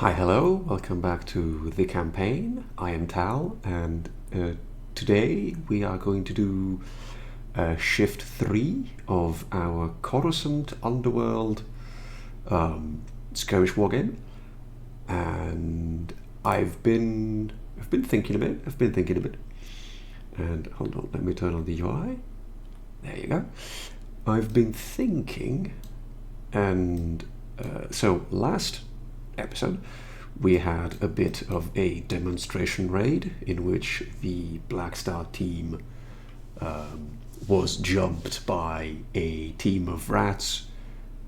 Hi, hello, welcome back to the campaign. I am Tal, and today we are going to do shift 3 of our Coruscant Underworld skirmish wargame. And I've been thinking a bit. And hold on, let me turn on the UI. There you go. I've been thinking, and so last episode we had a bit of a demonstration raid in which the Black Star team was jumped by a team of rats,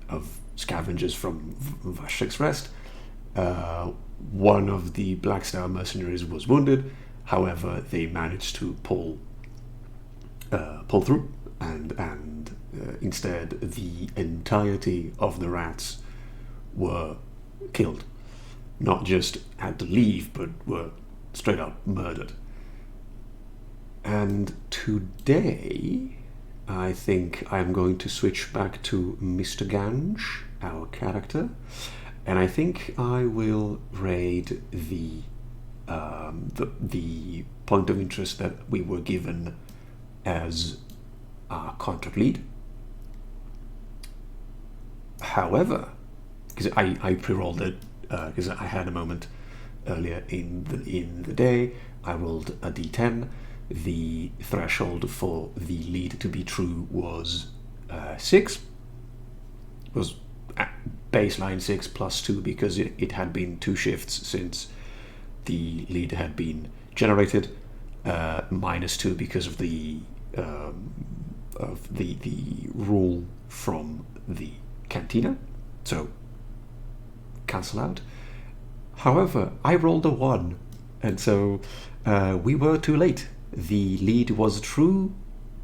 of scavengers from Vashik's Rest. One of the Black Star mercenaries was wounded, however they managed to pull through, and instead the entirety of the rats were killed. Not just had to leave, but were straight up murdered. And today I think I'm going to switch back to Mr. Ganj, our character, and I think I will raid the point of interest that we were given as our contract lead. However, because I pre-rolled it, because I had a moment earlier in the day, I rolled a d10. The threshold for the lead to be true was 6. It was baseline 6 plus 2 because it had been 2 shifts since the lead had been generated, minus 2 because of the rule from the cantina. So cancel out. However, I rolled a 1, and so we were too late. The lead was true,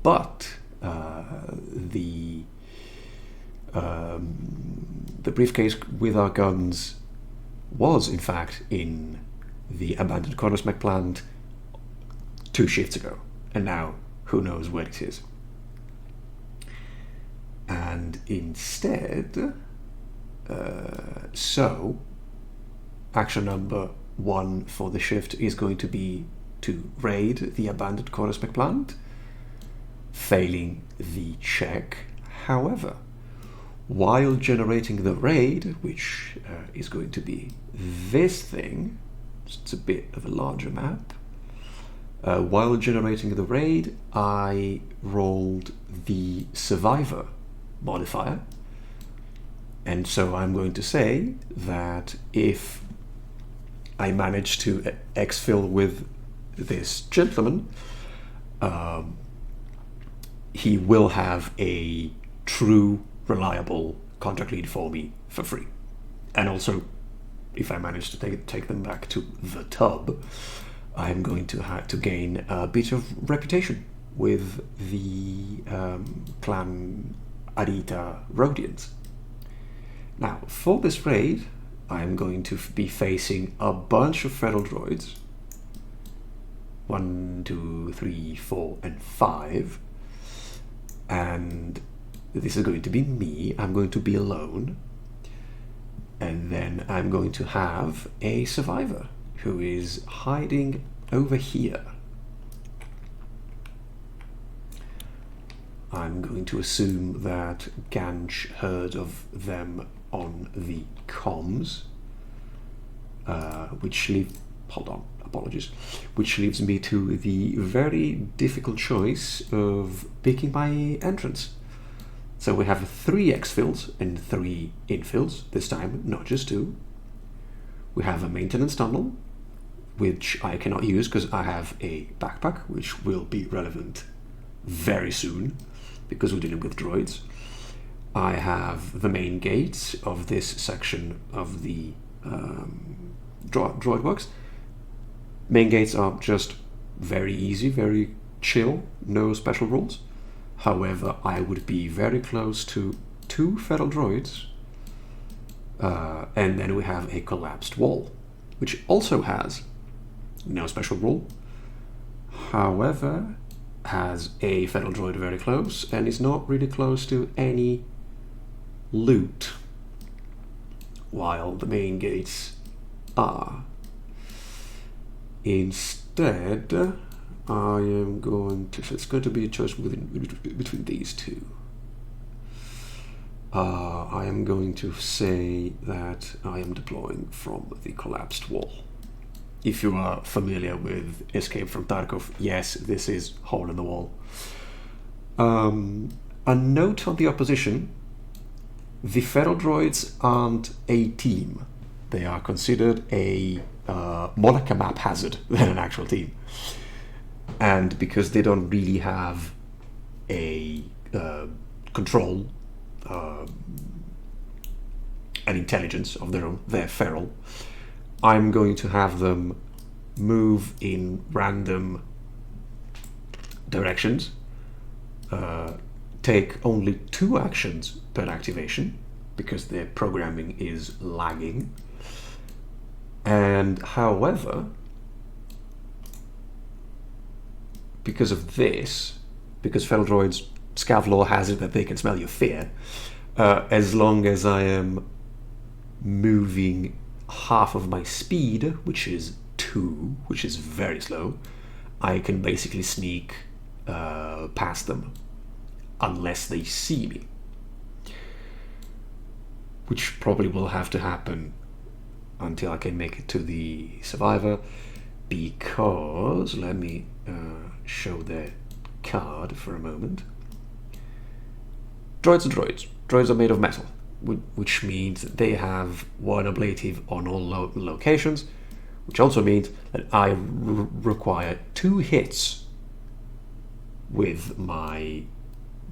but the briefcase with our guns was in fact in the abandoned Coruscant plant 2 shifts ago, and now who knows where it is. And instead, so action number 1 for the shift is going to be to raid the abandoned Coruscant plant, failing the check. However, while generating the raid, which is going to be this thing, it's a bit of a larger map, while generating the raid, I rolled the survivor modifier. And so I'm going to say that if I manage to exfil with this gentleman, he will have a true, reliable contract lead for me for free. And also, if I manage to take them back to the tub, I'm going to have to gain a bit of reputation with the clan Arita Rhodians. Now, for this raid, I'm going to be facing a bunch of feral droids. 1, 2, 3, 4, and 5. And this is going to be me. I'm going to be alone. And then I'm going to have a survivor who is hiding over here. I'm going to assume that Ganj heard of them on the comms, which leaves me to the very difficult choice of picking my entrance. So we have 3 exfils and 3 infills this time, not just 2. We have a maintenance tunnel, which I cannot use because I have a backpack, which will be relevant very soon because we're dealing with droids. I have the main gates of this section of the droid works. Main gates are just very easy, very chill, no special rules. However, I would be very close to 2 feral droids, and then we have a collapsed wall, which also has no special rule. However, has a feral droid very close and is not really close to any loot, while the main gates are. Instead, I am going to, so it's going to be a choice between these two. I am going to say that I am deploying from the collapsed wall. If you are familiar with Escape from Tarkov, yes, this is hole in the wall. A note on the opposition: the feral droids aren't a team. They are considered a more like a map hazard than an actual team. And because they don't really have a control and intelligence of their own, they're feral, I'm going to have them move in random directions, take only 2 actions per activation because their programming is lagging. And however, because of this, because feral droids, Scav lore has it that they can smell your fear, as long as I am moving half of my speed, which is 2, which is very slow, I can basically sneak past them unless they see me, which probably will have to happen until I can make it to the survivor, because let me show their card for a moment. Droids are droids. Droids are made of metal, which means that they have one ablative on all locations, which also means that I require 2 hits with my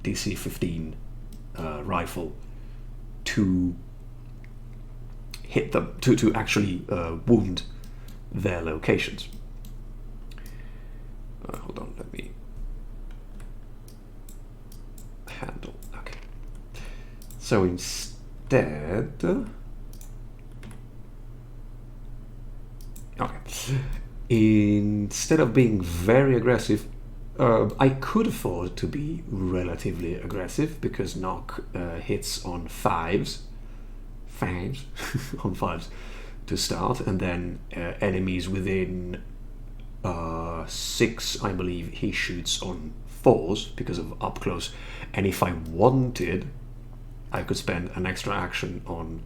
DC-15 rifle to hit them, to actually wound their locations. Hold on, let me handle. Okay. So instead, instead of being very aggressive, I could afford to be relatively aggressive because knock hits on 5s on 5s to start, and then enemies within 6, I believe he shoots on 4s because of up close. And if I wanted, I could spend an extra action on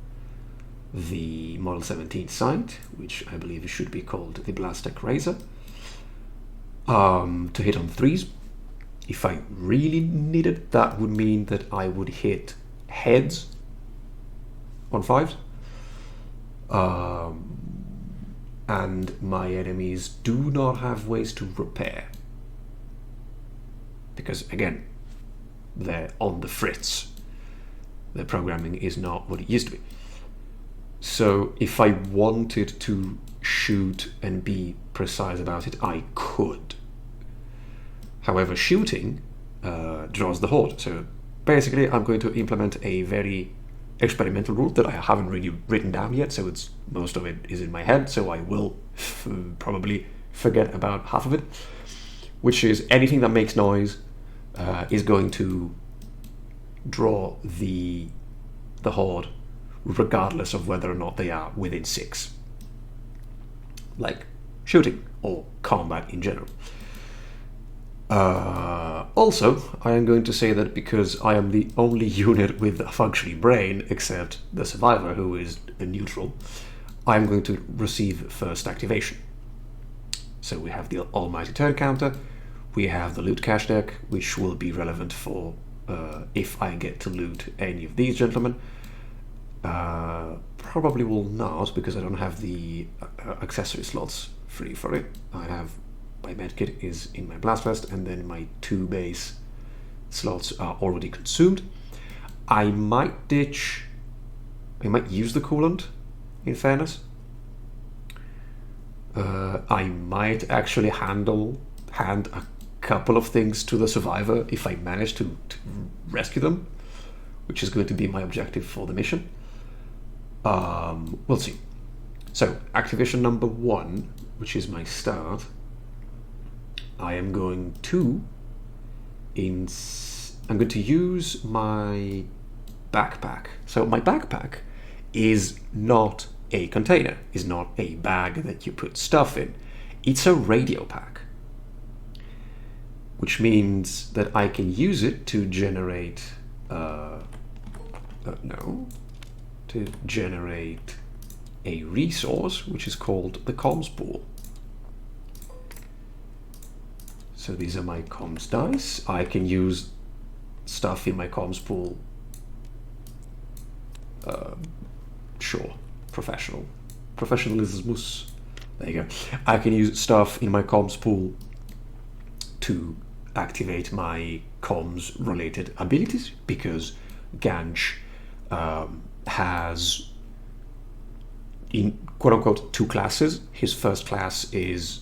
the Model 17 sight, which I believe should be called the Blastech Razor, to hit on 3s. If I really needed, that would mean that I would hit heads on 5s. And my enemies do not have ways to repair, because again, they're on the fritz. Their programming is not what it used to be. So if I wanted to shoot and be precise about it, I could. However, shooting draws the horde. So basically, I'm going to implement a very experimental rule that I haven't really written down yet, so it's most of it is in my head, so I will probably forget about half of it, which is anything that makes noise is going to draw the horde regardless of whether or not they are within 6, like shooting or combat in general. Also, I am going to say that because I am the only unit with a functioning brain, except the survivor who is a neutral, I am going to receive first activation. So we have the almighty turn counter, we have the loot cache deck, which will be relevant for if I get to loot any of these gentlemen. Probably will not, because I don't have the accessory slots free for it. I have my medkit is in my blast vest, and then my 2 base slots are already consumed. I might use the coolant, in fairness. I might actually hand a couple of things to the survivor if I manage to rescue them, which is going to be my objective for the mission. We'll see. So, activation number 1, which is my start, I am going to use my backpack. So my backpack is not a container, is not a bag that you put stuff in. It's a radio pack, which means that I can use it to generate to generate a resource which is called the comms pool. So these are my comms dice. I can use stuff in my comms pool. Sure, professionalism. There you go. I can use stuff in my comms pool to activate my comms related abilities, because Ganj has, in quote unquote, two classes. His first class is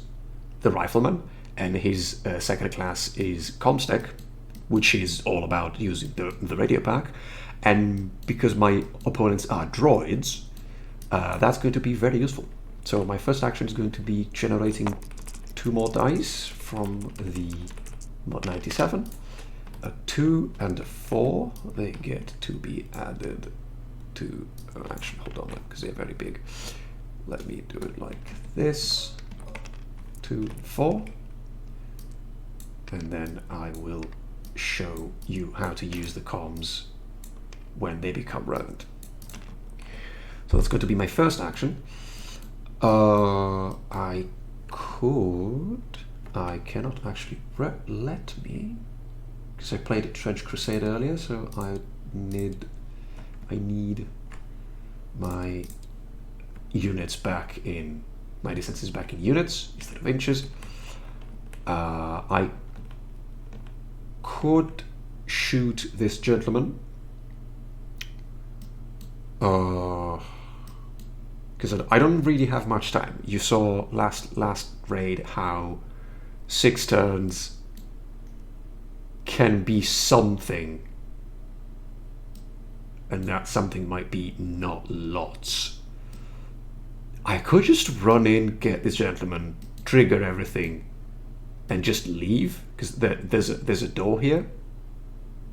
the rifleman, and his second class is Comstech, which is all about using the radio pack. And because my opponents are droids, that's going to be very useful. So my first action is going to be generating 2 more dice from the Mod 97. A 2 and a 4. They get to be added to... actually, hold on, because they're very big. Let me do it like this. 2, 4. And then I will show you how to use the comms when they become relevant. So that's going to be my first action. I cannot actually let me, because I played a Trench Crusade earlier, so I need my units back in, my distances back in units instead of inches. I could shoot this gentleman, because I don't really have much time. You saw last raid how 6 turns can be something, and that something might be not lots. I could just run in, get this gentleman, trigger everything, and just leave, because there's a door here.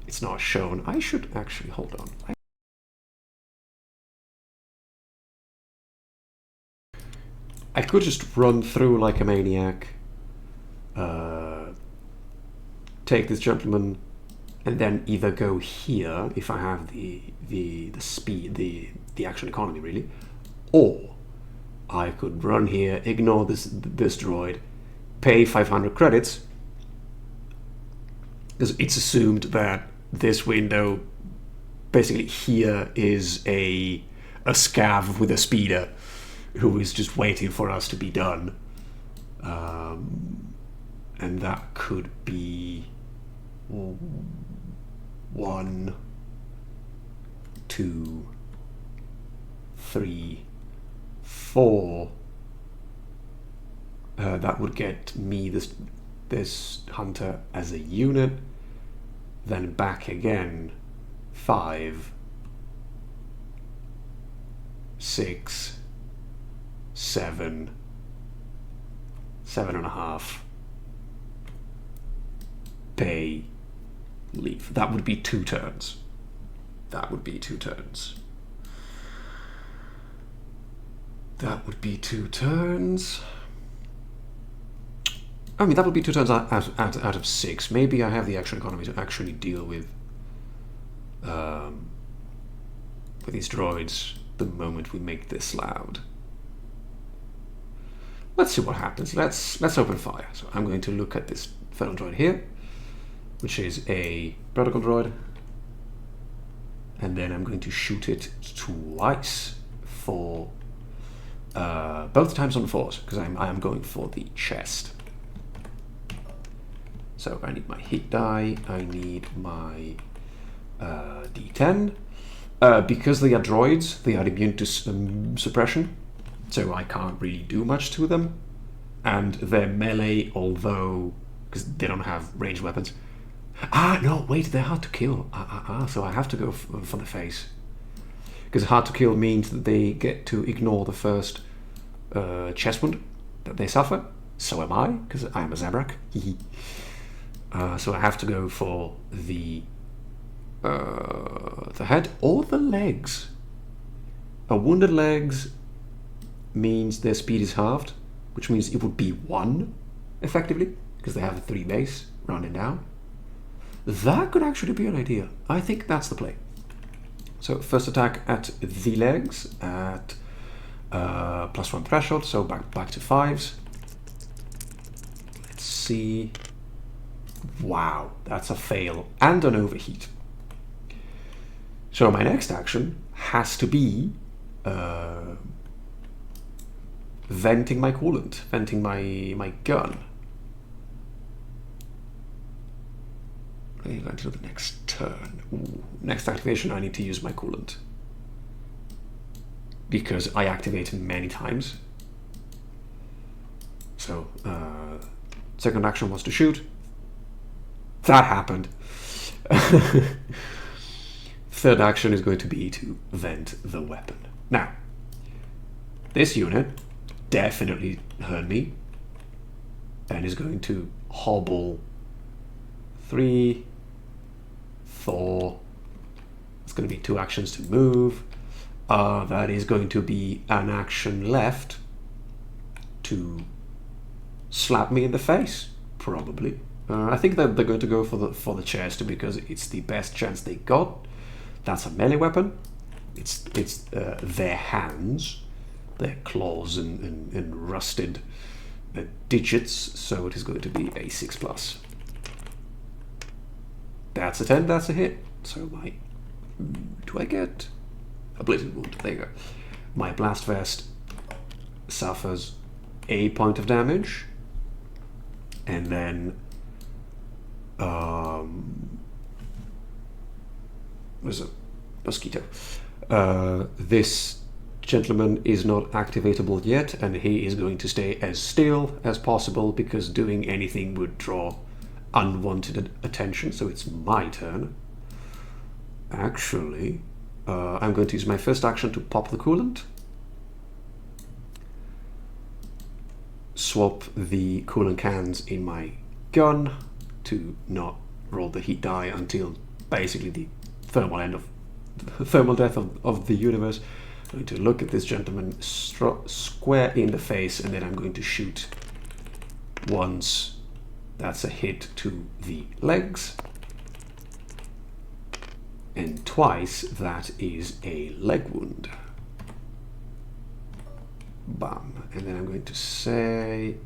It's not shown. I should actually, hold on. I could just run through like a maniac, take this gentleman, and then either go here if I have the speed, the action economy really, or I could run here, ignore this droid, pay 500 credits, because it's assumed that this window, basically here, is a scav with a speeder who is just waiting for us to be done. And that could be 1, 2, 3, 4. That would get me this hunter as a unit, then back again 5, 6, 7, 7.5. Pay, leave. That would be 2 turns. That would be 2 turns. That would be 2 turns. I mean, that would be 2 turns out of 6. Maybe I have the action economy to actually deal with these droids the moment we make this loud. Let's see what happens. Let's open fire. So I'm going to look at this fellow droid here, which is a protocol droid, and then I'm going to shoot it twice for both times on 4s, because I am going for the chest. So I need my hit die, I need my D10. Because they are droids, they are immune to suppression, so I can't really do much to them. And they're melee, although, because they don't have ranged weapons. Ah, no, wait, they're hard to kill. So I have to go for the face. Because hard to kill means that they get to ignore the first chest wound that they suffer. So am I, because I am a Zabrak. So I have to go for the head or the legs. A wounded legs means their speed is halved, which means it would be 1, effectively, because they have a 3 base, rounding down. That could actually be an idea. I think that's the play. So first attack at the legs at +1 threshold, so back to 5s. Let's see. Wow, that's a fail and an overheat. So my next action has to be venting my coolant, venting my gun. Until the next turn. Ooh. Next activation, I need to use my coolant because I activate him many times. So second action was to shoot. That happened. Third action is going to be to vent the weapon. Now, this unit definitely heard me and is going to hobble 3, 4. It's going to be 2 actions to move. That is going to be an action left to slap me in the face, probably. I think that they're going to go for the chest because it's the best chance they got. That's a melee weapon. It's their hands, their claws and rusted digits. So it is going to be a 6+. That's a 10. That's a hit. So do I get a blazing wound? There you go. My blast vest suffers a point of damage, and then there's a mosquito. This gentleman is not activatable yet, and he is going to stay as still as possible because doing anything would draw unwanted attention. So it's my turn. Actually, I'm going to use my first action to pop the coolant, swap the coolant cans in my gun to not roll the heat die until basically the thermal death of the universe. I'm going to look at this gentleman square in the face, and then I'm going to shoot once. That's a hit to the legs, and twice that is a leg wound. Bam. And then I'm going to say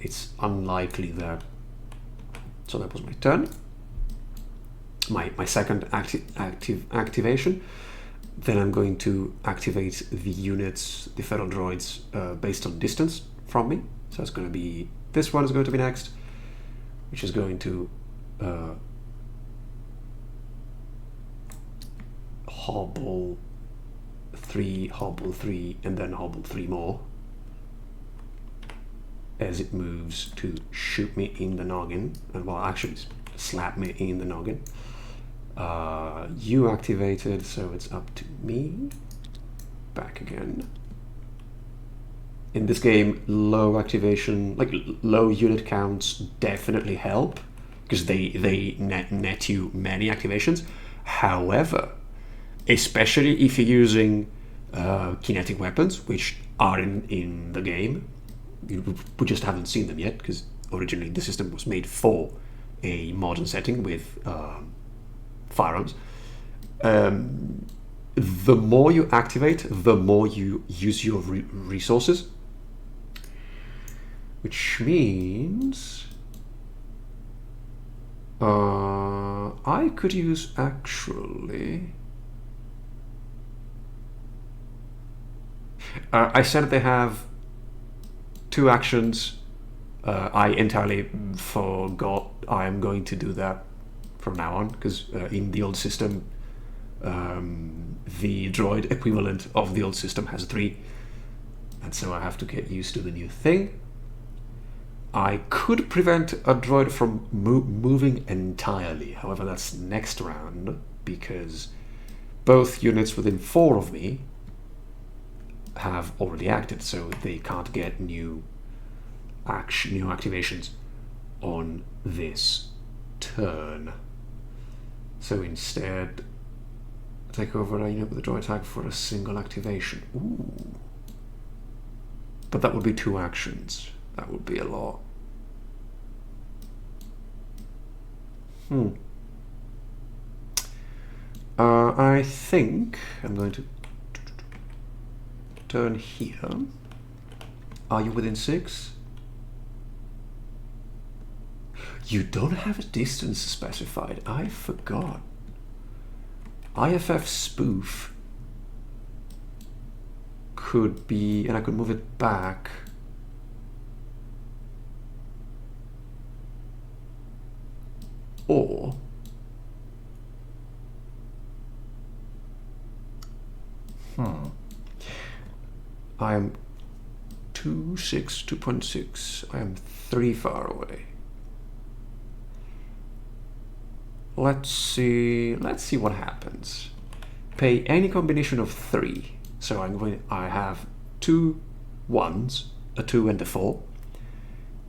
it's unlikely that, so that was my turn. My second activation. Then I'm going to activate the units, the feral droids, based on distance from me. So it's going to be, this one is going to be next, which is going to hobble 3, and then hobble 3 more as it moves to shoot me in the noggin, and well, actually slap me in the noggin. You activated, so it's up to me. Back again. In this game, low activation, like low unit counts, definitely help because they net you many activations. However, especially if you're using kinetic weapons, which are in the game, we just haven't seen them yet because originally the system was made for a modern setting with firearms. The more you activate, the more you use your resources, which means I could use actually. I said they have 2 actions. I entirely forgot I am going to do that from now on because in the old system, the droid equivalent of the old system has 3, and so I have to get used to the new thing. I could prevent a droid from moving entirely, however that's next round because both units within 4 of me have already acted, so they can't get new activations on this turn. So instead, Take over a unit with a draw attack for a single activation. Ooh. But that would be 2 actions. That would be a lot. I think I'm going to turn here. Are you within 6? You don't have a distance specified. I forgot. IFF spoof could be, and I could move it back. Or I am 2.6. I am 3 far away. Let's see what happens. Pay any combination of 3. So I have 2 1s, a 2 and a 4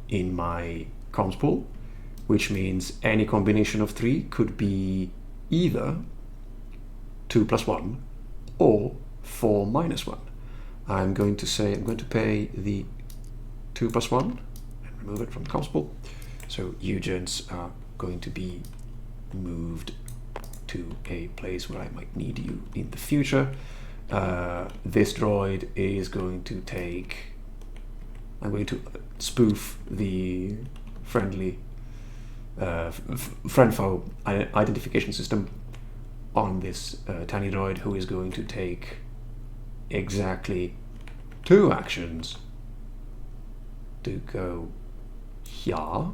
in my comms pool, which means any combination of 3 could be either 2 + 1 or 4 - 1. I'm going to pay the 2 + 1 and remove it from the comms pool. So agents are going to be moved to a place where I might need you in the future. This droid is going to take... I'm going to spoof the friendly friend-foe identification system on this tiny droid, who is going to take exactly 2 actions to go here.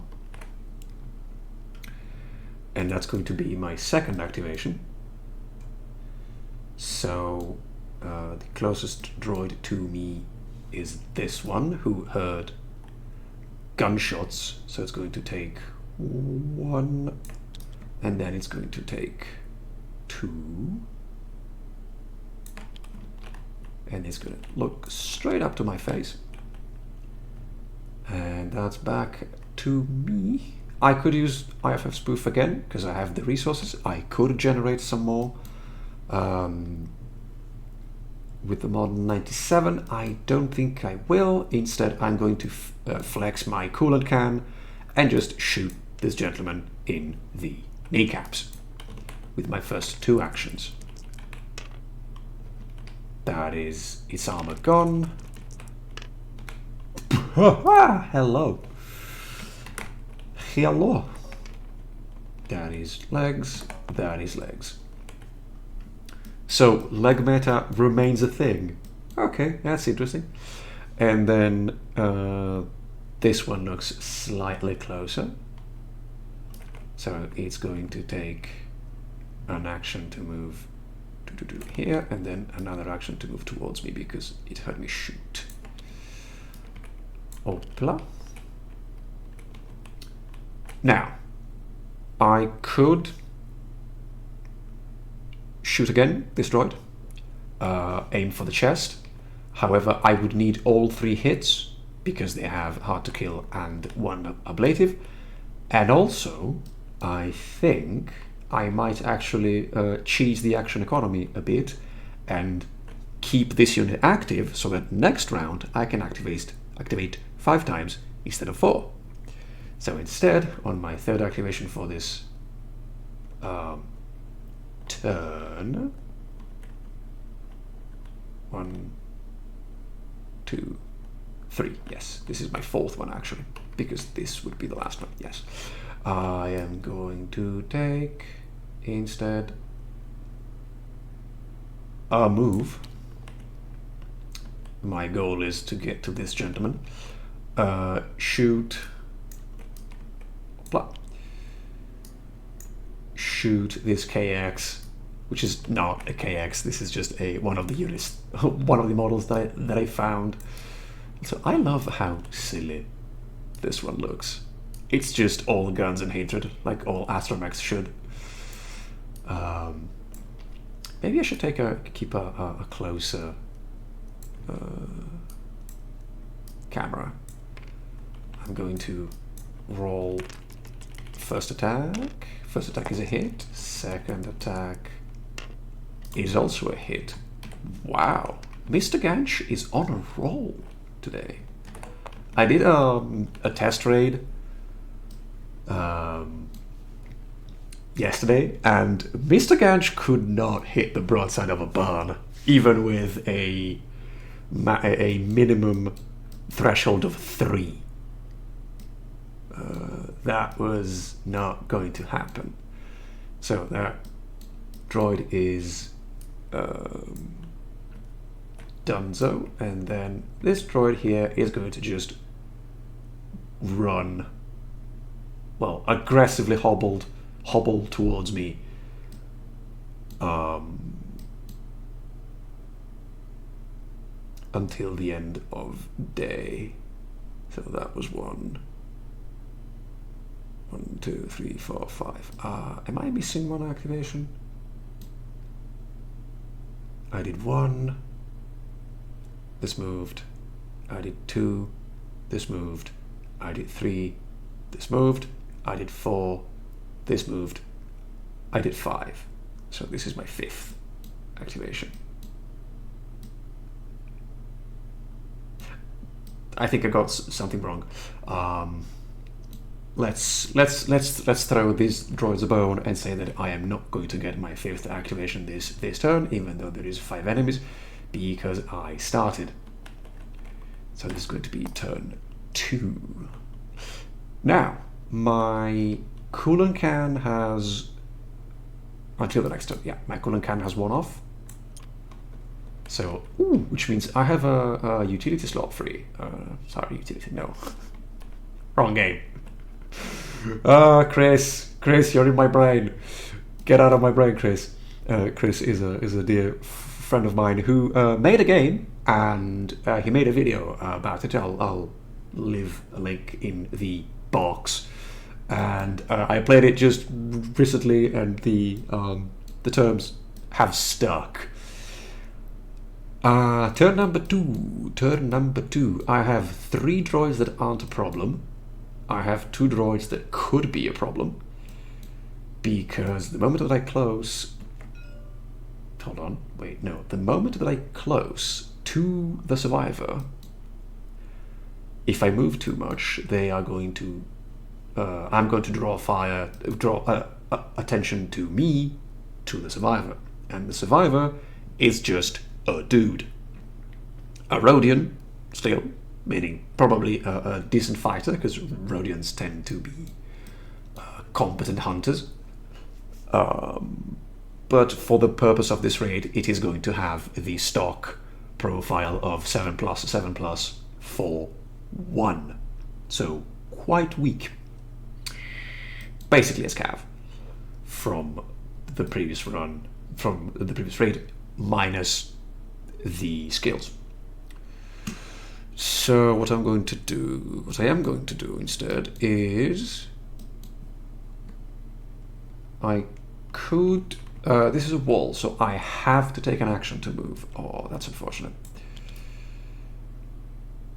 And that's going to be my second activation. So the closest droid to me is this one, who heard gunshots. So it's going to take 1, and then it's going to take 2. And it's going to look straight up to my face. And that's back to me. I could use IFF spoof again, because I have the resources. I could generate some more with the modern 97. I don't think I will. Instead, I'm going to flex my coolant can and just shoot this gentleman in the kneecaps with my first 2 actions. That is its armor gone. Hello. Hello. That is legs. That is legs. So leg meta remains a thing. Okay, that's interesting. And then this one looks slightly closer. So it's going to take an action to move to here, and then another action to move towards me because it heard me shoot. Opla. Now, I could shoot again this droid, aim for the chest. However, I would need all 3 hits because they have hard to kill and 1 ablative. And also, I think I might actually cheese the action economy a bit and keep this unit active so that next round I can activate 5 times instead of 4. So instead, on my 3rd activation for this turn, 1, 2, 3. Yes, this is my 4th one actually, because this would be the last one. Yes, I am going to take instead a move. My goal is to get to this gentleman. Shoot. Blah. Shoot this KX, which is not a KX. This is just one of the units, one of the models that I found. So I love how silly this one looks. It's just all guns and hatred, like all astromechs should. Maybe I should keep a closer camera. I'm going to roll first attack. First attack is a hit. Second attack is also a hit. Wow, Mr. Ganch is on a roll today. I did a test raid yesterday, and Mr. Ganch could not hit the broadside of a barn, even with a minimum threshold of 3. That was not going to happen. So that droid is donezo, and then this droid here is going to just run, well, aggressively hobble towards me. Until the end of day. So that was 1, 2, 3, 4, 5. Am I missing one activation? I did 1. This moved. I did 2. This moved. I did 3. This moved. I did 4. This moved. I did 5. So this is my 5th activation. I think I got something wrong. Let's throw these droids a bone and say that I am not going to get my 5th activation this turn, even though there is 5 enemies, because I started. So this is going to be turn 2. Now, my coolant can has, until the next turn, yeah, my coolant can has 1 off. So, which means I have a utility slot free. Sorry, utility, no. Wrong game. Chris, you're in my brain. Get out of my brain, Chris. Chris is a dear friend of mine who made a game, and he made a video about it. I'll leave a link in the box. And I played it just recently, and the terms have stuck. Turn number 2. I have 3 droids that aren't a problem. I have 2 droids that could be a problem, because the moment that I close... Hold on, wait, no. The moment that I close to the survivor, if I move too much, they are going to... I'm going to draw attention to me, to the survivor. And the survivor is just a dude. A Rodian, still, meaning probably a decent fighter, because Rodians tend to be competent hunters. But for the purpose of this raid, it is going to have the stock profile of 7+, 4, 1. So, quite weak. Basically a scav from the previous run, from the previous raid, minus the skills. So what I am going to do instead is I could this is a wall, so I have to take an action to move. Oh, that's unfortunate,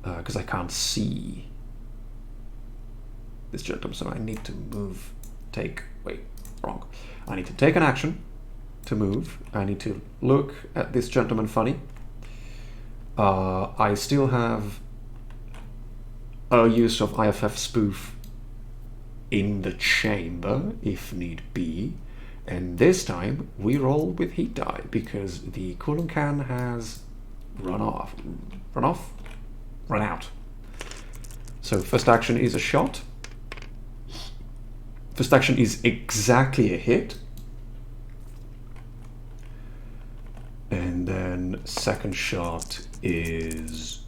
because I can't see this gentleman, so I need to move. I need to take an action to move. I need to look at this gentleman funny. I still have a use of IFF spoof in the chamber if need be, and this time we roll with heat die because the coolant can has run out. So first action is a shot. First action is exactly a hit. And then second shot is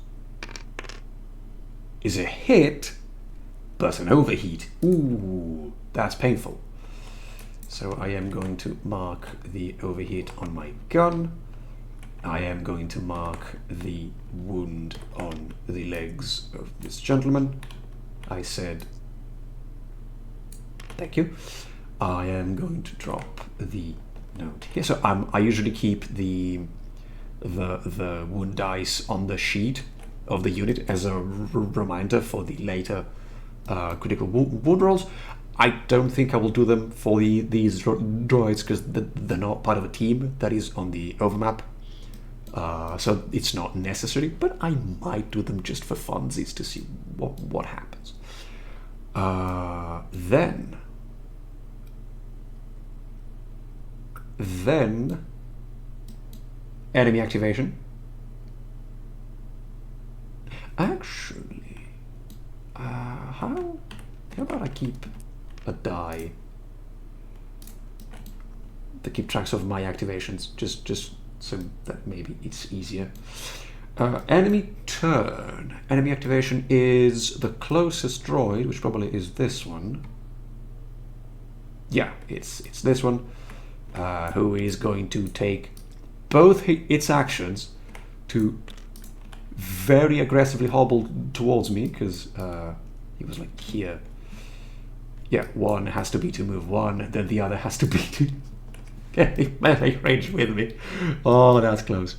a hit, but an overheat. Ooh, that's painful. So I am going to mark the overheat on my gun. I am going to mark the wound on the legs of this gentleman. I said, thank you. I am going to drop the note here. So I usually keep the wound dice on the sheet of the unit as a reminder for the later critical wound rolls. I don't think I will do them for these droids because they're not part of a team that is on the overmap. So it's not necessary, but I might do them just for funsies to see what happens. Then enemy activation. Actually, how about I keep a die to keep tracks of my activations, just so that maybe it's easier. Enemy turn. Enemy activation is the closest droid, which probably is this one. Yeah, it's this one, who is going to take both its actions to very aggressively hobble towards me, because he was like here. Yeah, one has to be to move one, then the other has to be to get melee range with me. Oh, that's close.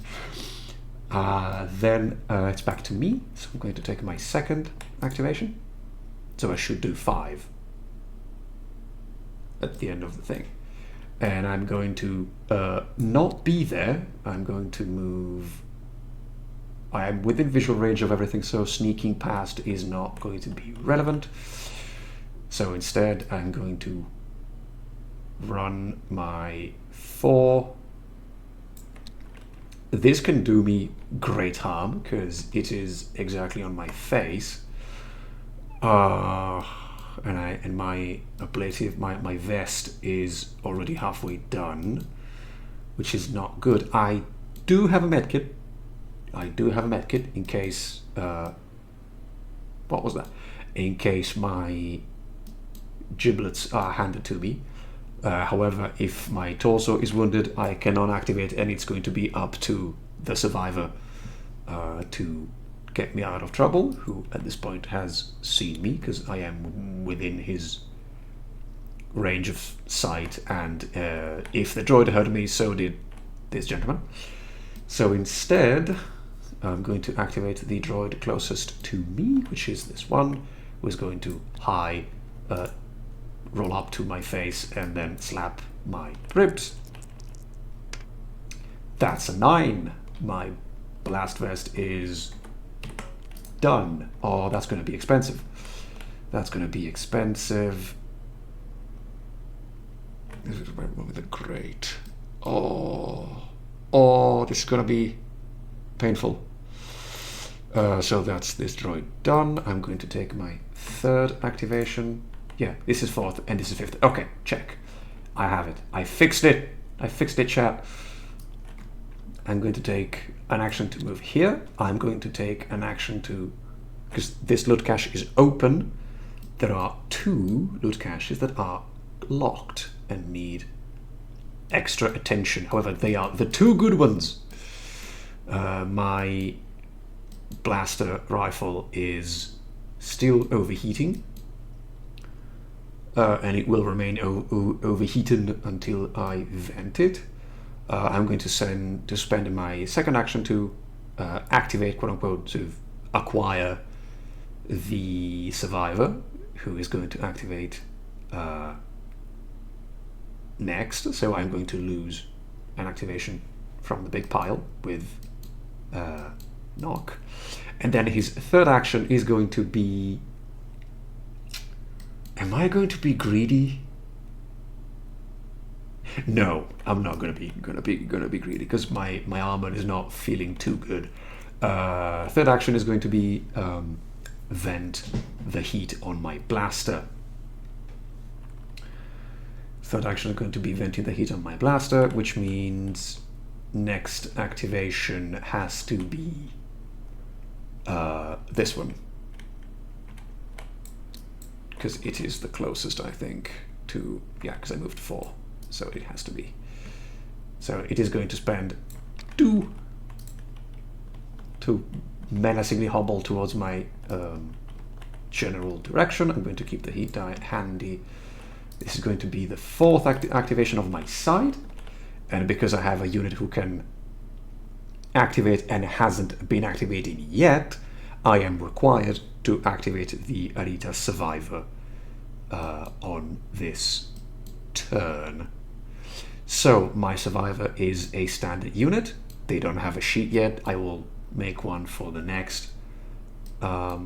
Then it's back to me, so I'm going to take my second activation. So I should do 5 at the end of the thing. And I'm going to not be there. I'm going to move. I am within visual range of everything, so sneaking past is not going to be relevant. So instead, I'm going to run my 4. This can do me great harm because it is exactly on my face. And my ablative, my vest is already halfway done, which is not good. I do have a medkit. In case, what was that? In case my giblets are handed to me. However, if my torso is wounded, I cannot activate, and it's going to be up to the survivor to get me out of trouble, who at this point has seen me, because I am within his range of sight, and if the droid heard me, so did this gentleman. So instead, I'm going to activate the droid closest to me, which is this one, who is going to roll up to my face and then slap my ribs. That's a 9. My blast vest is done. Oh, that's going to be expensive. This is with a great. Oh, this is going to be painful. So that's this droid done. I'm going to take my 3rd activation. Yeah, this is 4th and this is 5th. Okay, check. I have it. I fixed it, chat. I'm going to take an action to move here. I'm going to take an action to... Because this loot cache is open, there are 2 loot caches that are locked and need extra attention. However, they are the 2 good ones. My blaster rifle is still overheating. And it will remain overheated until I vent it. I'm going to spend my second action to activate, quote unquote, to acquire the survivor, who is going to activate next. So I'm going to lose an activation from the big pile with knock. And then his 3rd action is going to be... Am I going to be greedy? No, I'm not going to be greedy because my armor is not feeling too good. 3rd action is going to be vent the heat on my blaster. 3rd action is going to be venting the heat on my blaster, which means next activation has to be this one. Because it is the closest, I think, to... Yeah, because I moved 4, so it has to be. So it is going to spend 2 to menacingly hobble towards my general direction. I'm going to keep the heat die handy. This is going to be the 4th activation of my side, and because I have a unit who can activate and hasn't been activating yet, I am required to activate the Arita Survivor on this turn. So my survivor is a standard unit. They don't have a sheet yet. I will make one for the next. I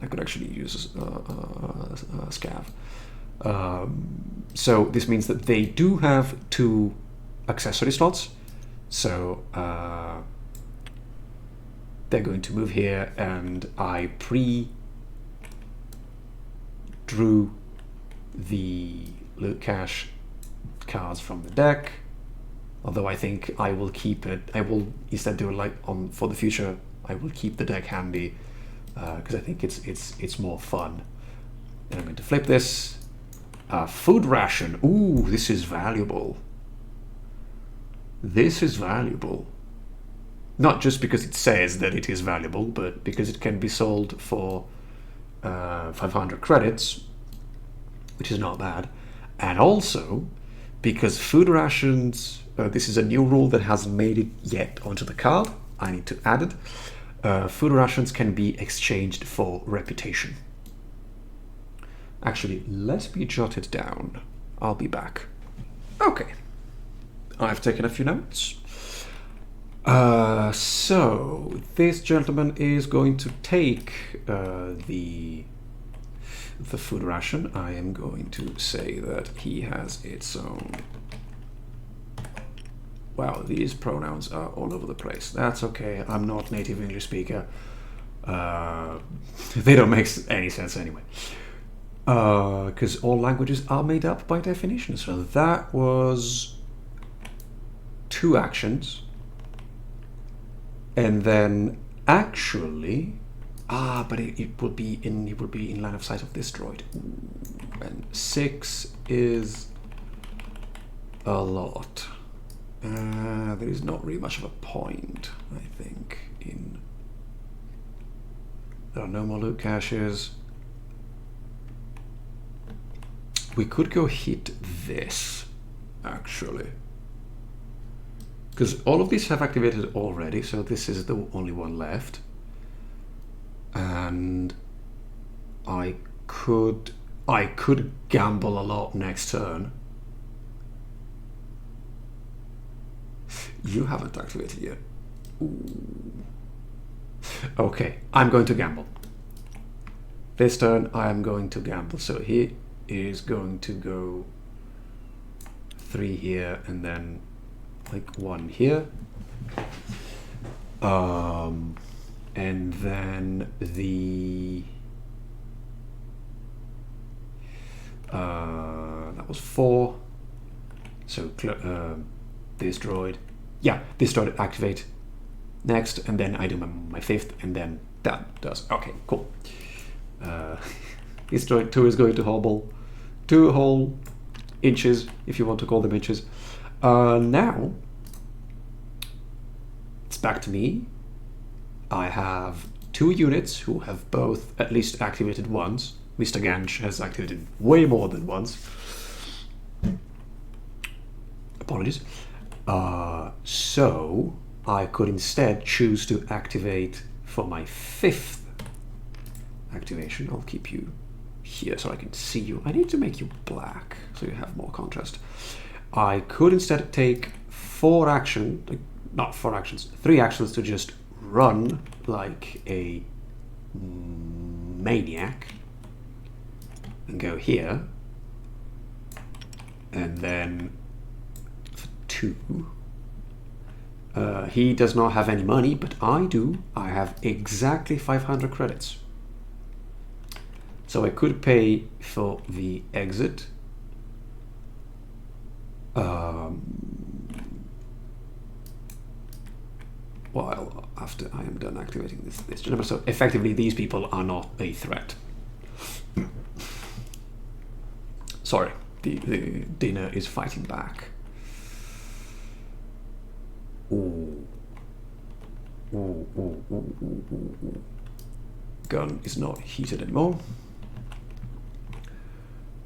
could actually use a scav. So this means that they do have 2 accessory slots. So they're going to move here, and I drew the loot cache cards from the deck. Although I think I will keep it. I will instead do it like for the future. I will keep the deck handy because I think it's more fun. And I'm going to flip this. Food ration. Ooh, this is valuable. This is valuable. Not just because it says that it is valuable, but because it can be sold for 500 credits, which is not bad. And also because food rations, this is a new rule that hasn't made it yet onto the card. I need to add it. Food rations can be exchanged for reputation. Actually, let me jot it down. I'll be back. Okay. I've taken a few notes. So this gentleman is going to take the food ration. I am going to say that he has its own. Wow, these pronouns are all over the place. That's okay. I'm not native English speaker. They don't make any sense anyway. Because all languages are made up by definition. So that was 2 actions. And then actually, but it would be in line of sight of this droid. Ooh, and 6 is a lot. There is not really much of a point, I think. There are no more loot caches. We could go hit this, actually. Because all of these have activated already, so this is the only one left. And I could gamble a lot next turn. You haven't activated yet. Ooh. Okay, I'm going to gamble. This turn I am going to gamble. So he is going to go 3 here and then like 1 here. And then that was 4. So this droid. Yeah, this droid activate next, and then I do my 5th, and then that does. Okay, cool. This droid 2 is going to hobble 2 whole inches, if you want to call them inches. Now it's back to me. I have 2 units who have both at least activated once. Mr. Ganch has activated way more than once. Apologies. So I could instead choose to activate for my 5th activation. I'll keep you here so I can see you. I need to make you black so you have more contrast. I could instead take 3 actions to just run like a maniac and go here, and then for 2 he does not have any money, but I do. I have exactly 500 credits, so I could pay for the exit. While after I am done activating this gentleman. So effectively these people are not a threat. Sorry, the dinner is fighting back. Ooh. Ooh, ooh, ooh, ooh, ooh, ooh. Gun is not heated anymore.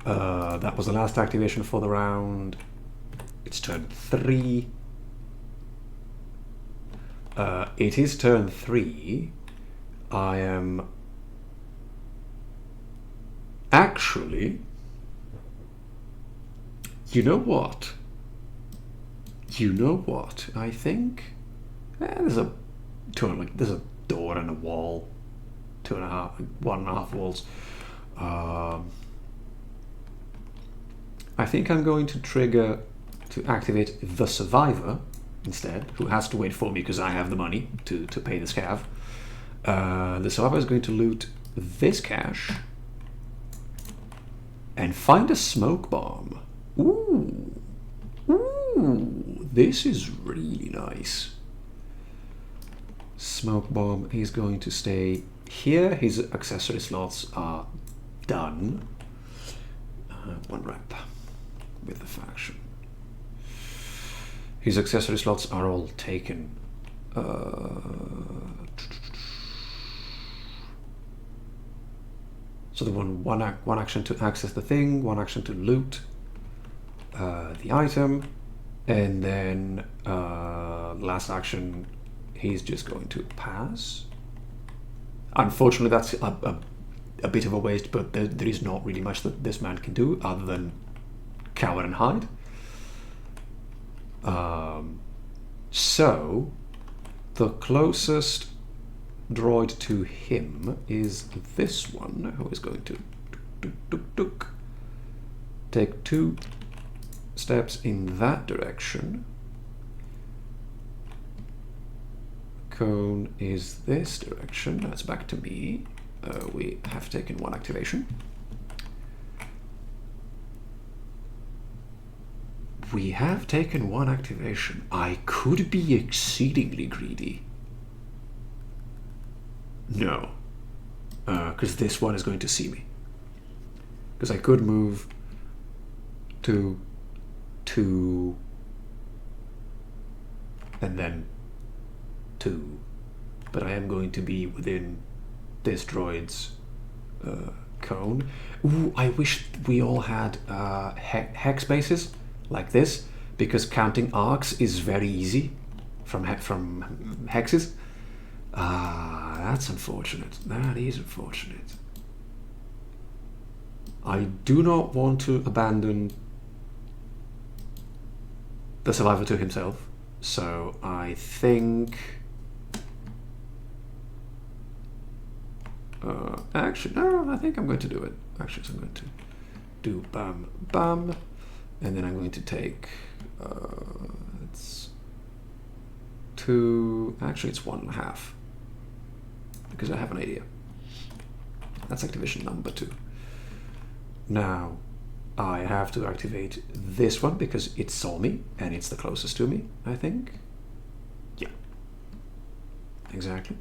That was the last activation for the round. It's turn 3. It is turn 3. I am actually actually, you know what? I think there's a door and a wall, 1.5 walls. I think I'm going to activate the survivor instead, who has to wait for me because I have the money to pay the scav. The survivor is going to loot this cache and find a smoke bomb. Ooh, this is really nice. Smoke bomb. He's going to stay here. His accessory slots are done. 1 rep with the faction. His accessory slots are all taken. So the one action to access the thing, 1 action to loot the item, and then last action he's just going to pass. Unfortunately, that's a bit of a waste, but there is not really much that this man can do other than cower and hide. So the closest droid to him is this one, who is going to take 2 steps in that direction. Cone is this direction. That's back to me. We have taken 1 activation. We have taken 1 activation. I could be exceedingly greedy. No, because this one is going to see me. Because I could move to 2 and then 2, but I am going to be within this droid's cone. Ooh, I wish we all had hex bases like this, because counting arcs is very easy from hexes. That's unfortunate. That is unfortunate. I do not want to abandon the survivor to himself, so I think... actually, no, I think I'm going to do it. Actually, so I'm going to do bam, bam, and then I'm going to take... it's 2... Actually, it's 1.5. Because I have an idea. That's activation number 2. Now, I have to activate this one because it saw me and it's the closest to me, I think. Yeah. Exactly.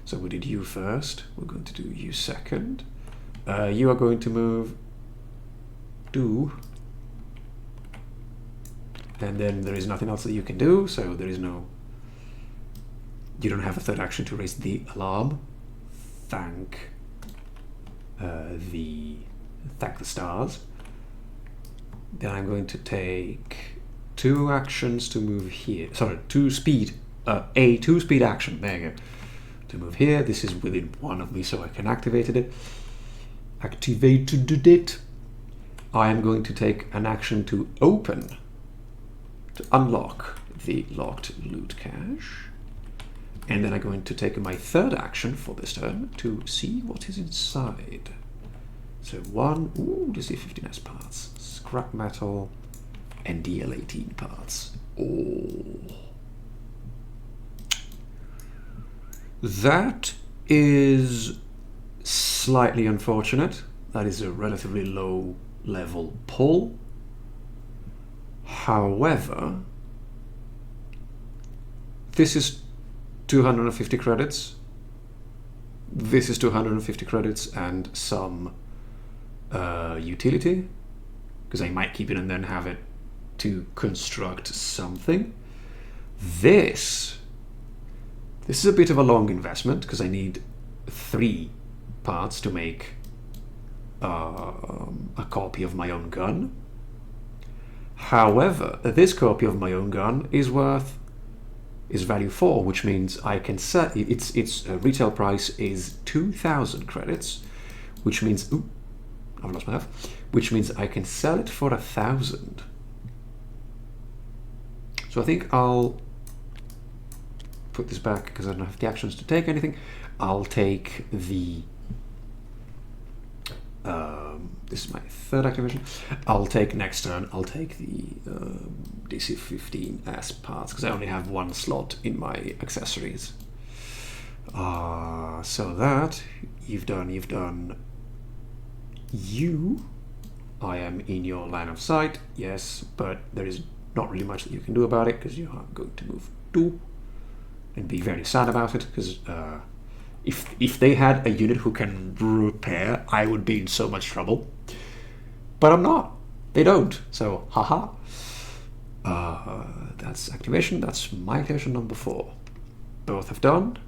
So we did you first. We're going to do you second. You are going to move 2. And then there is nothing else that you can do, so there is no... You don't have a third action to raise the alarm. Thank the stars. Then I'm going to take 2 actions to move here. Sorry, 2 speed. A 2 speed action. There you go. To move here. This is within 1 of me, so I can activate it. Activated it. I am going to take an action to open, to unlock the locked loot cache. And then I'm going to take my third action for this turn to see what is inside. So 1, ooh, DC-15S parts, scrap metal, and DL-18 parts. Oh. That is slightly unfortunate. That is a relatively low level pull. However, this is 250 credits. This is 250 credits and some utility, because I might keep it and then have it to construct something. This is a bit of a long investment because I need 3 parts to make a copy of my own gun. However, this copy of my own gun is value 4, which means I can set its retail price is 2,000 credits, which means I've lost my health, which means I can sell it for 1,000. So I think I'll put this back because I don't have the actions to take anything. I'll take the this is my third activation. I'll take next turn. I'll take the DC 15 as parts because I only have one slot in my accessories. So that you've done. You, I am in your line of sight. Yes, but there is not really much that you can do about it because you are going to move 2 and be very sad about it because. If they had a unit who can repair, I would be in so much trouble. But I'm not. They don't. So, haha. That's activation. That's my activation number 4. Both have done.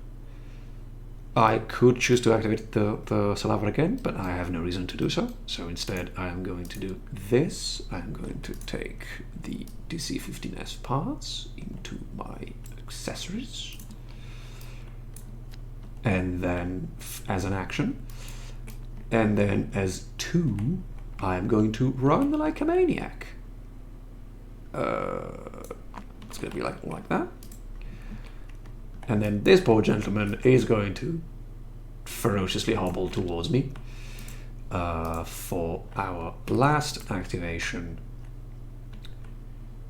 I could choose to activate the Saliva again, but I have no reason to do so. So instead, I am going to do this. I'm going to take the DC 15S parts into my accessories. And then as an action, and then as 2, I'm going to run like a maniac. It's going to be like that. And then this poor gentleman is going to ferociously hobble towards me for our last activation.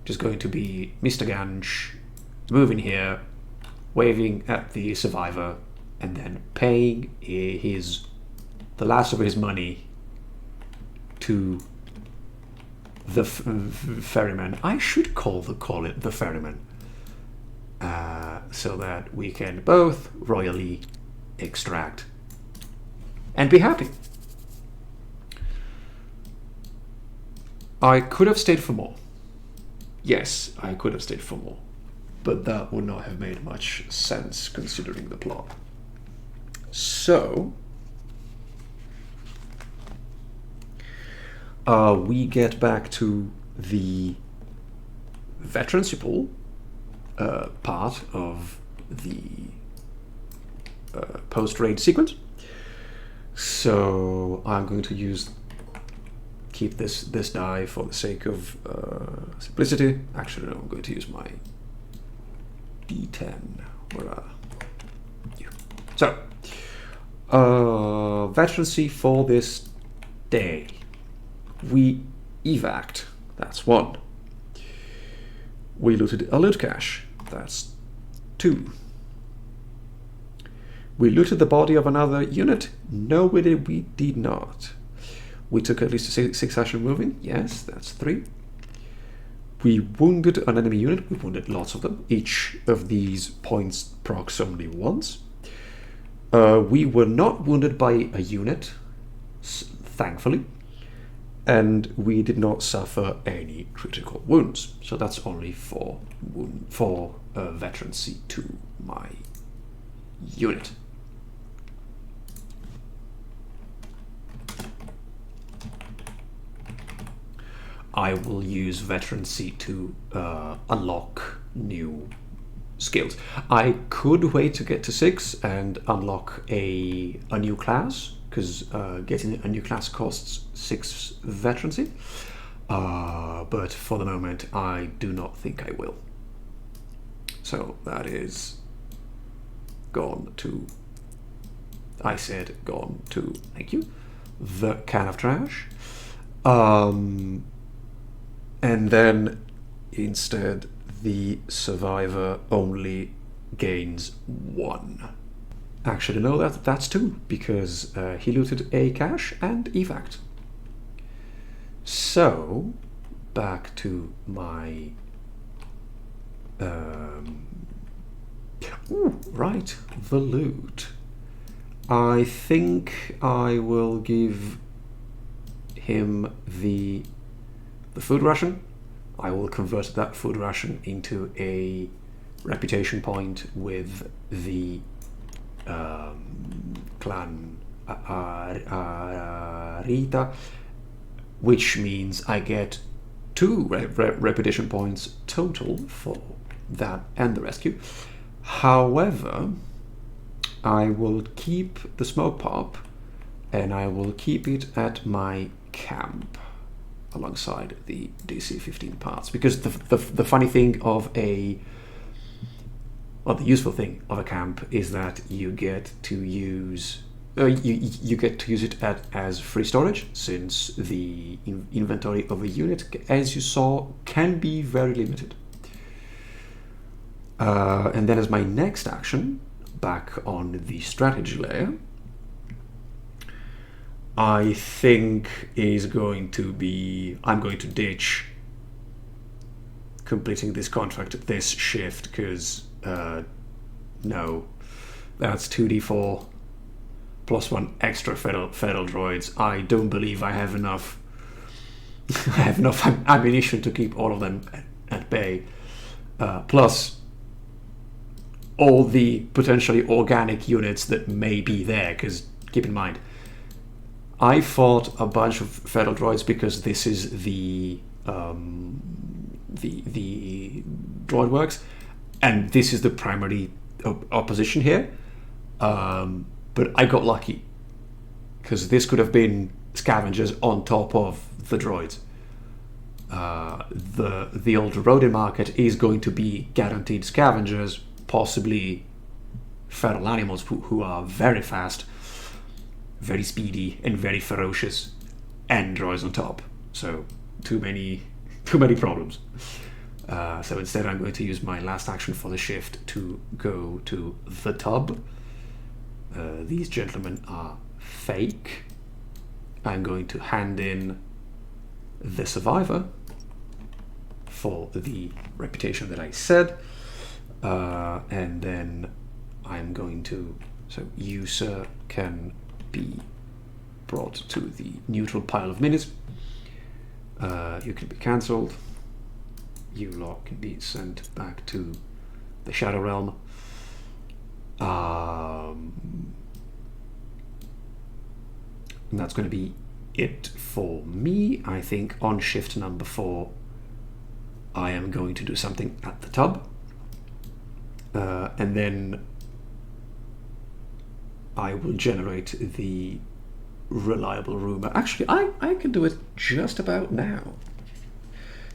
Just going to be Mr. Ganj moving here, waving at the survivor, and then paying the last of his money to the ferryman. I should call it the ferryman, so that we can both royally extract and be happy. I could have stayed for more. Yes, I could have stayed for more, but that would not have made much sense considering the plot. So, we get back to the veterancy pool part of the post-raid sequence. So I'm going to keep this die for the sake of simplicity. Actually, no, I'm going to use my D10. Where are you? So. Veterancy for this day. We evac'd. That's 1. We looted a loot cache. That's 2. We looted the body of another unit. No, we did not. We took at least 6 action moving. Yes, that's 3. We wounded an enemy unit. We wounded lots of them. Each of these points procs only once. We were not wounded by a unit, thankfully, and we did not suffer any critical wounds. So that's only for veterancy to my unit. I will use veterancy to unlock new skills. I could wait to get to 6 and unlock a new class, because getting a new class costs 6 veterancy. But for the moment, I do not think I will. So that is gone to. I said gone to. Thank you. The can of trash. And then instead, the survivor only gains 1. Actually, no, that's 2, because he looted a cache and evac'd. So, back to my... Ooh, right, the loot. I think I will give him the food ration. I will convert that food ration into a reputation point with the clan Rita, which means I get 2 reputation points total for that and the rescue. However, I will keep the smoke pop and I will keep it at my camp alongside the DC-15 parts, because the funny thing of the useful thing of a camp is that you get to use you get to use it as free storage, since the inventory of a unit, as you saw, can be very limited. And then as my next action, back on the strategy layer, I think is going to be, I'm going to ditch completing this contract, this shift, because no, that's 2d4 plus 1 extra feral droids. I don't believe I have enough ammunition to keep all of them at bay, plus all the potentially organic units that may be there, because keep in mind, I fought a bunch of feral droids because this is the droid works, and this is the primary opposition here. But I got lucky, because this could have been scavengers on top of the droids. The old Rodin market is going to be guaranteed scavengers, possibly feral animals who are very fast, very speedy, and very ferocious, and droids on top. So too many problems. So instead I'm going to use my last action for the shift to go to the tub. These gentlemen are fake. I'm going to hand in the survivor for the reputation that I said, and then I'm going to, so you, sir, can be brought to the neutral pile of minis. You can be cancelled. You lot can be sent back to the Shadow Realm. And that's going to be it for me. I think on shift number 4 I am going to do something at the tub, and then I will generate the reliable rumor. Actually, I can do it just about now.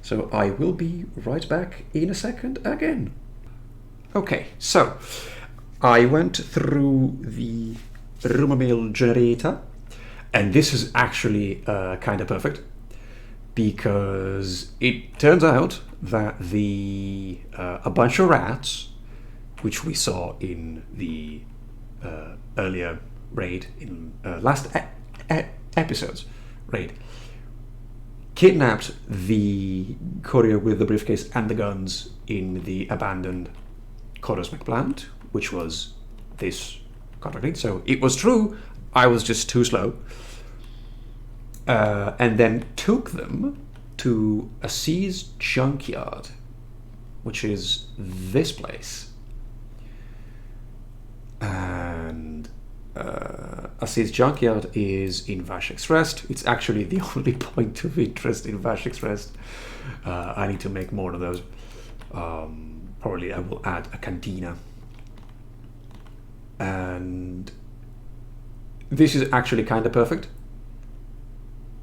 So I will be right back in a second again. Okay, so I went through the rumor mill generator, and this is actually kind of perfect, because it turns out that a bunch of rats, which we saw in the earlier raid, in last episode's raid, kidnapped the courier with the briefcase and the guns in the abandoned Coruscant plant, which was this contracting. So it was true, I was just too slow. And then took them to a seized junkyard, which is this place. And Asiz's junkyard is in Vashek's Rest. It's actually the only point of interest in Vashek's Rest. I need to make more of those. Probably I will add a cantina. And this is actually kind of perfect,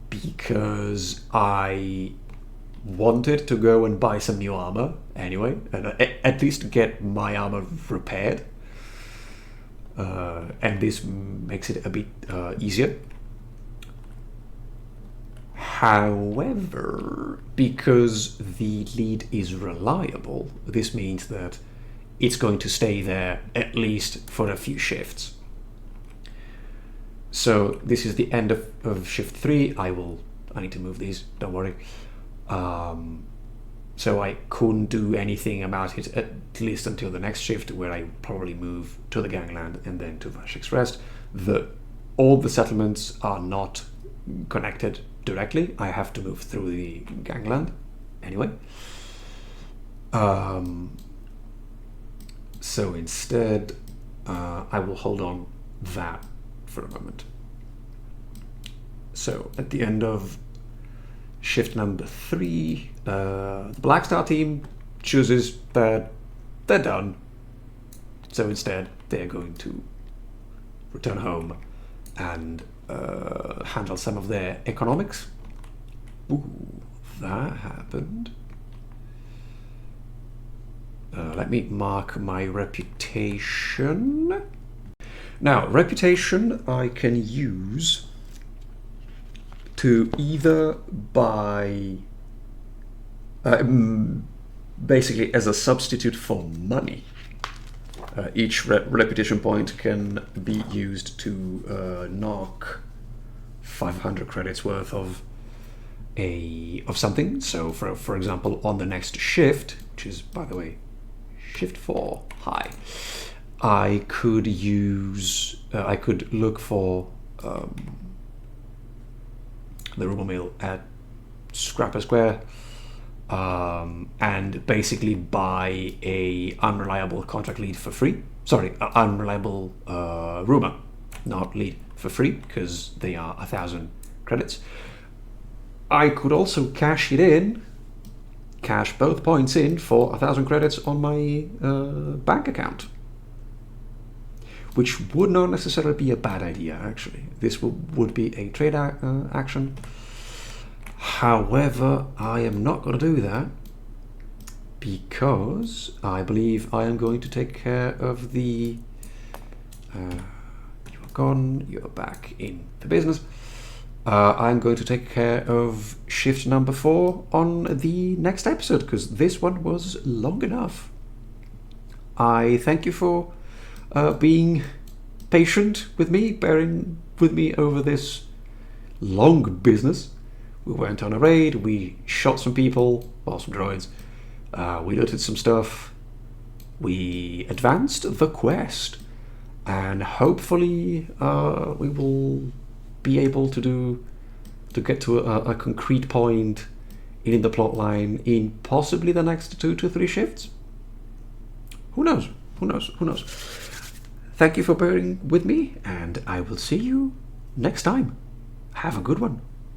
because I wanted to go and buy some new armor anyway, and at least get my armor repaired. And this makes it a bit easier. However, because the lead is reliable, this means that it's going to stay there at least for a few shifts. So this is the end of shift 3. I need to move these, don't worry. So I couldn't do anything about it at least until the next shift, where I probably move to the gangland and then to Vashek's Rest. All the settlements are not connected directly. I have to move through the gangland anyway. So instead, I will hold on that for a moment. So at the end of shift number 3, the Black Star team chooses that they're done. So instead, they're going to return home and handle some of their economics. Ooh, that happened. Let me mark my reputation. Now, reputation I can use to either buy, basically as a substitute for money. Each reputation point can be used to knock 500 credits worth of something. So, for example, on the next shift, which is, by the way, shift 4, hi, I could use, I could look for the rumor mill at Scrapper Square, and basically buy a unreliable contract lead for free. Sorry, unreliable rumor, not lead, for free, because they are 1,000 credits. I could also cash it in, cash both points in for 1,000 credits on my bank account, which would not necessarily be a bad idea, actually. This would be a trade action. However, I am not going to do that because I believe I am going to take care of the... you are gone, you are back in the business. I'm going to take care of shift number 4 on the next episode, because this one was long enough. I thank you for being patient with me, bearing with me over this long business. We went on a raid, we shot some people, well, some droids, we looted some stuff, we advanced the quest, and hopefully we will be able to get to a concrete point in the plot line in possibly the next 2 to 3 shifts. Who knows? Who knows? Who knows? Thank you for bearing with me, and I will see you next time. Have a good one.